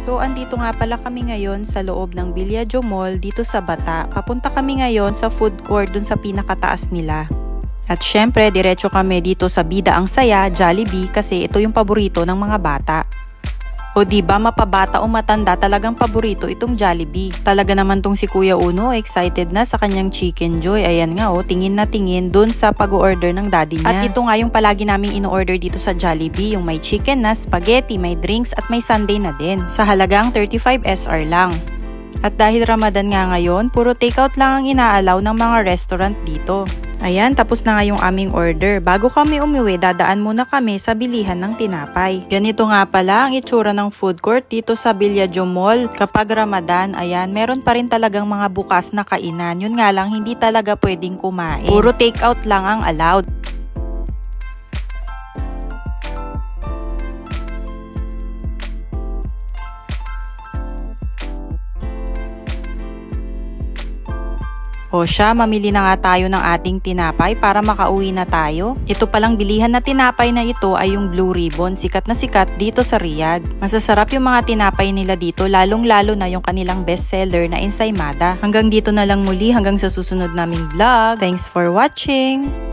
So andito nga pala kami ngayon sa loob ng Villaggio Mall dito sa Bata. Papunta kami ngayon sa food court dun sa pinakataas nila. At syempre, diretso kami dito sa Bida Ang Saya, Jollibee, kasi ito yung paborito ng mga bata. O diba, mapabata o matanda, talagang paborito itong Jollibee. Talaga naman tong si Kuya Uno, excited na sa kanyang Chicken Joy. Ayan nga tingin na tingin dun sa pag-order ng daddy niya. At ito nga yung palagi naming in-order dito sa Jollibee, yung may chicken na, spaghetti, may drinks at may sundae na din. Sa halagang 35 SR lang. At dahil Ramadan nga ngayon, puro takeout lang ang inaalaw ng mga restaurant dito. Ayan, tapos na nga yung aming order. Bago kami umuwi, dadaan muna kami sa bilihan ng tinapay. Ganito nga pala ang itsura ng food court dito sa Villaggio Mall. Kapag Ramadan, ayan, meron pa rin talagang mga bukas na kainan. Yun nga lang, hindi talaga pwedeng kumain. Puro takeout lang ang allowed. O siya, mamili na nga tayo ng ating tinapay para makauwi na tayo. Ito palang bilihan na tinapay na ito ay yung Blue Ribbon. Sikat na sikat dito sa Riyadh. Masasarap yung mga tinapay nila dito, lalong-lalo na yung kanilang bestseller na ensaymada. Hanggang dito na lang muli, hanggang sa susunod naming vlog. Thanks for watching!